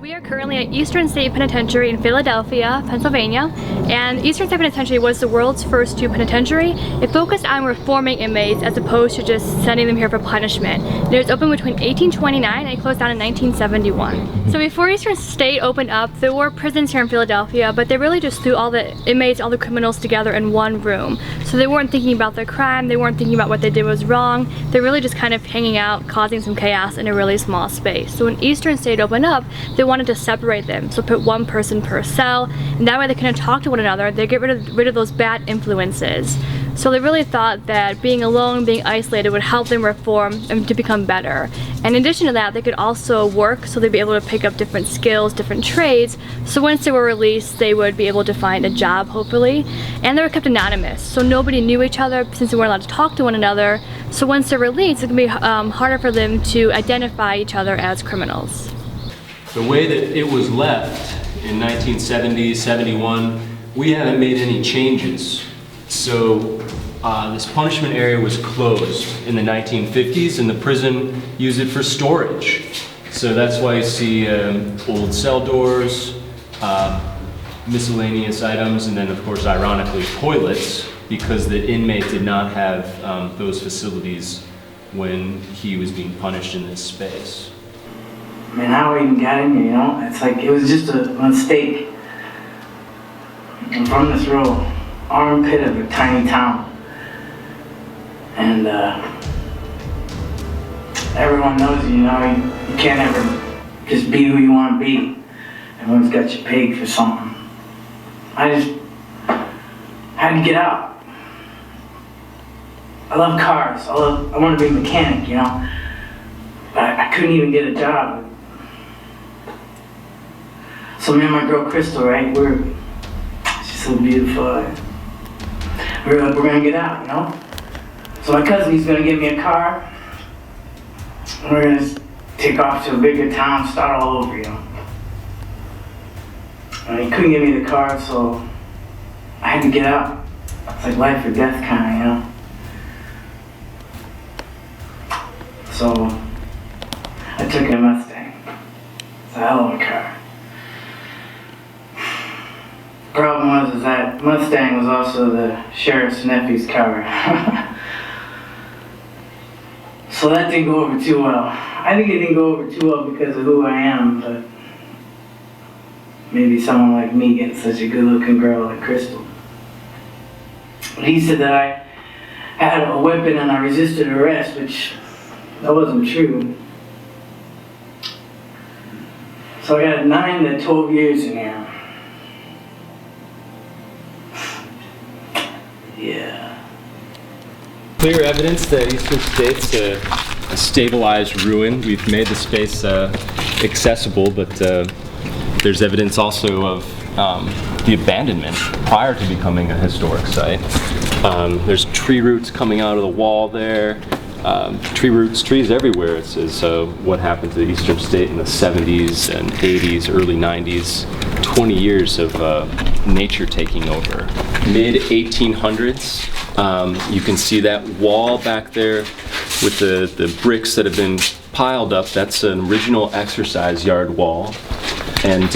We are currently at Eastern State Penitentiary in Philadelphia, Pennsylvania, and Eastern State Penitentiary was the world's first tube penitentiary. It focused on reforming inmates as opposed to just sending them here for punishment. It was opened between 1829 and it closed down in 1971. So before Eastern State opened up, there were prisons here in Philadelphia, but they really just threw all the inmates, all the criminals together in one room. So they weren't thinking about their crime, they weren't thinking about what they did was wrong. They're really just kind of hanging out, causing some chaos in a really small space. So when Eastern State opened up, they wanted to separate them, so put one person per cell, and that way they couldn't talk to one another. They get rid of those bad influences. So they really thought that being alone, being isolated would help them reform and to become better. And in addition to that, they could also work, so they'd be able to pick up different skills, different trades. So once they were released, they would be able to find a job, hopefully. And they were kept anonymous, so nobody knew each other since they weren't allowed to talk to one another. So once they're released, it can be harder for them to identify each other as criminals. The way that it was left in 1970, 71, we haven't made any changes. So this punishment area was closed in the 1950s and the prison used it for storage. So that's why you see old cell doors, miscellaneous items, and then of course ironically toilets, because the inmate did not have those facilities when he was being punished in this space. I mean, how we even got in here, you know? It's like, it was just a mistake. I'm from this real armpit of a tiny town. And everyone knows you know, you can't ever just be who you want to be. Everyone's got you pegged for something. I just had to get out. I love cars. I want to be a mechanic, you know? But I couldn't even get a job. So me and my girl Crystal, right, she's so beautiful. We're gonna get out, you know? So my cousin, he's gonna give me a car. And we're gonna take off to a bigger town, start all over, you know? And he couldn't give me the car, so I had to get out. It's like life or death kind of, you know? So I took a Mustang. It's a hell of a car. Problem was that Mustang was also the sheriff's nephew's car. So that didn't go over too well. I think it didn't go over too well because of who I am, but maybe someone like me getting such a good-looking girl like Crystal. But he said that I had a weapon and I resisted arrest, which that wasn't true. So I got 9 to 12 years in here. Yeah. Clear evidence that Eastern State's a stabilized ruin. We've made the space accessible, but there's evidence also of the abandonment prior to becoming a historic site. There's tree roots coming out of the wall there. Trees everywhere. It says what happened to Eastern State in the 70s and 80s, early 90s. 20 years of nature taking over. Mid-1800s, you can see that wall back there with the bricks that have been piled up. That's an original exercise yard wall. And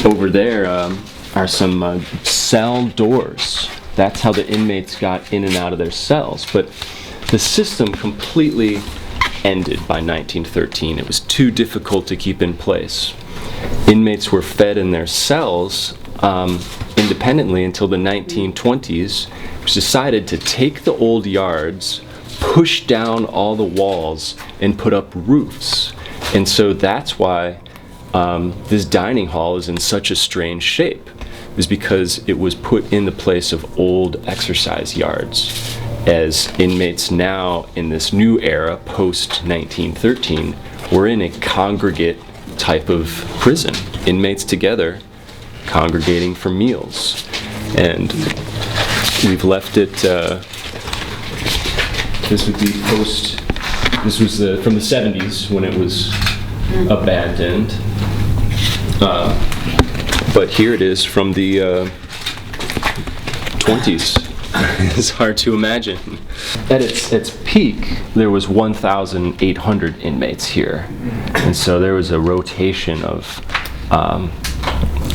over there are some cell doors. That's how the inmates got in and out of their cells. But the system completely ended by 1913. It was too difficult to keep in place. Inmates were fed in their cells independently until the 1920s, which decided to take the old yards, push down all the walls, and put up roofs. And so that's why this dining hall is in such a strange shape, is because it was put in the place of old exercise yards. As inmates now in this new era, post-1913, we're in a congregate type of prison. Inmates together, congregating for meals. And we've left it, this would be this was from the 70s when it was abandoned. But here it is from the 20s. It's hard to imagine. At its peak, there was 1,800 inmates here. And so there was a rotation of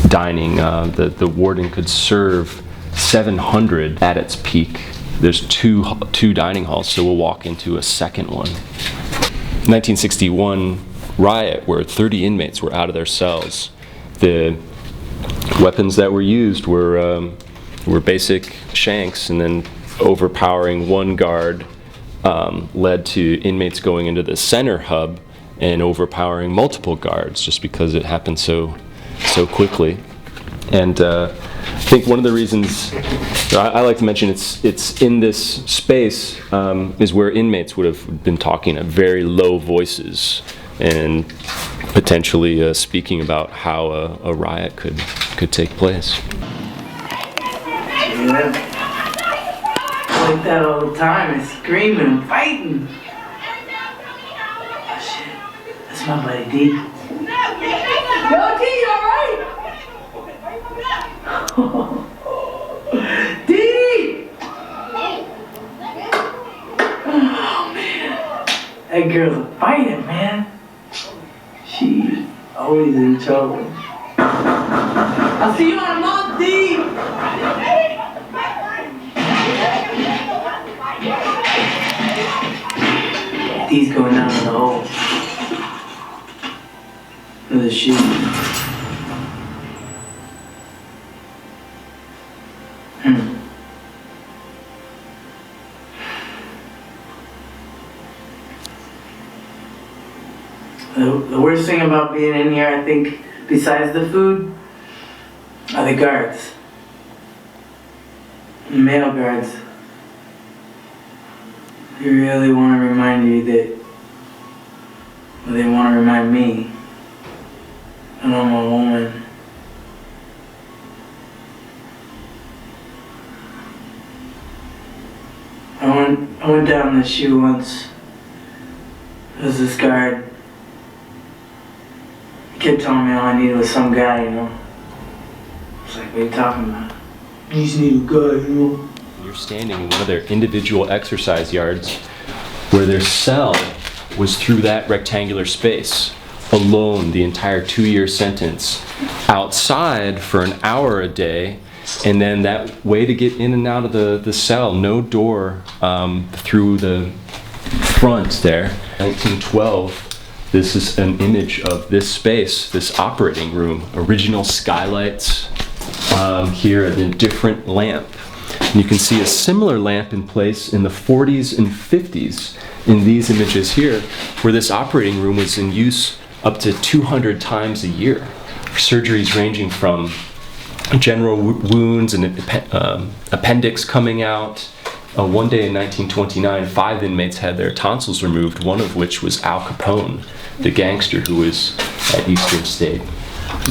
dining. The warden could serve 700 at its peak. There's two dining halls, so we'll walk into a second one. 1961 riot, where 30 inmates were out of their cells. The weapons that were used were basic shanks, and then overpowering one guard led to inmates going into the center hub and overpowering multiple guards, just because it happened so quickly. And I think one of the reasons I like to mention it's in this space is where inmates would have been talking at very low voices and potentially speaking about how a riot could take place. Yeah. Like that all the time, and screaming and fighting. Oh shit, that's my buddy D. Yo, D, you alright? D! Oh man, that girl's a fighter, man. She's always in trouble. I'll see you on a month, D! D's going down in the hole. With his shoes. The worst thing about being in here, I think, besides the food, are the guards. The male guards. They really want to remind you that, well, they want to remind me that I'm a woman. I went down the shoe once. There was this guard. He kept telling me all I needed was some guy, you know. I was like, what are you talking about? You just need a guy, you know. You're standing in one of their individual exercise yards where their cell was through that rectangular space, alone the entire 2-year sentence, outside for an hour a day, and then that way to get in and out of the cell, no door through the front there. 1912, this is an image of this space, this operating room, original skylights here, and a different lamp. And you can see a similar lamp in place in the 40s and 50s in these images here, where this operating room was in use up to 200 times a year. Surgeries ranging from general wounds and appendix coming out. One day in 1929, 5 inmates had their tonsils removed, one of which was Al Capone, the gangster who was at Eastern State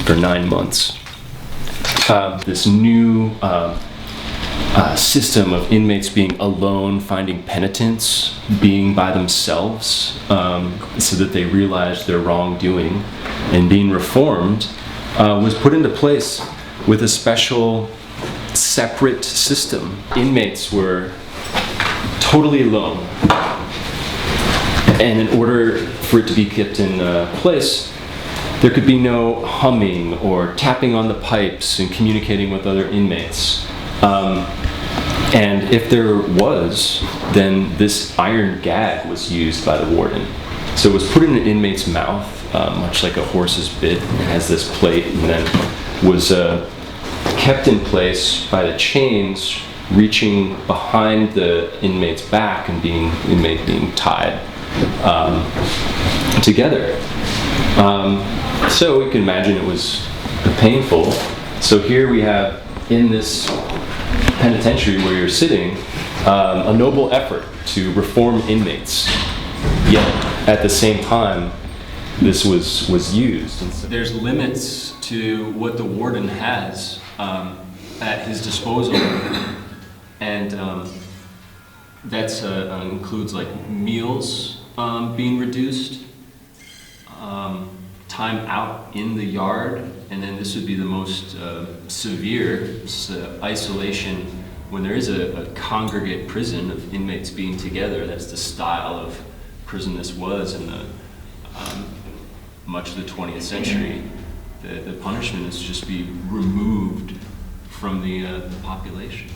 for 9 months. This new system of inmates being alone, finding penitence, being by themselves, so that they realized their wrongdoing, and being reformed, was put into place with a special, separate system. Inmates were totally alone, and in order for it to be kept in place, there could be no humming or tapping on the pipes and communicating with other inmates. And if there was, then this iron gag was used by the warden. So it was put in an inmate's mouth, much like a horse's bit. It has this plate, and then was kept in place by the chains reaching behind the inmate's back and inmate being tied together. So we can imagine it was painful. So here we have in this penitentiary where you're sitting, a noble effort to reform inmates. Yet at the same time, this was used. And so there's limits to what the warden has at his disposal, and that includes like meals being reduced, time out in the yard, and then this would be the most severe, isolation when there is a congregate prison of inmates being together, that's the style of prison this was in the much of the 20th century. The punishment is just be removed from the population.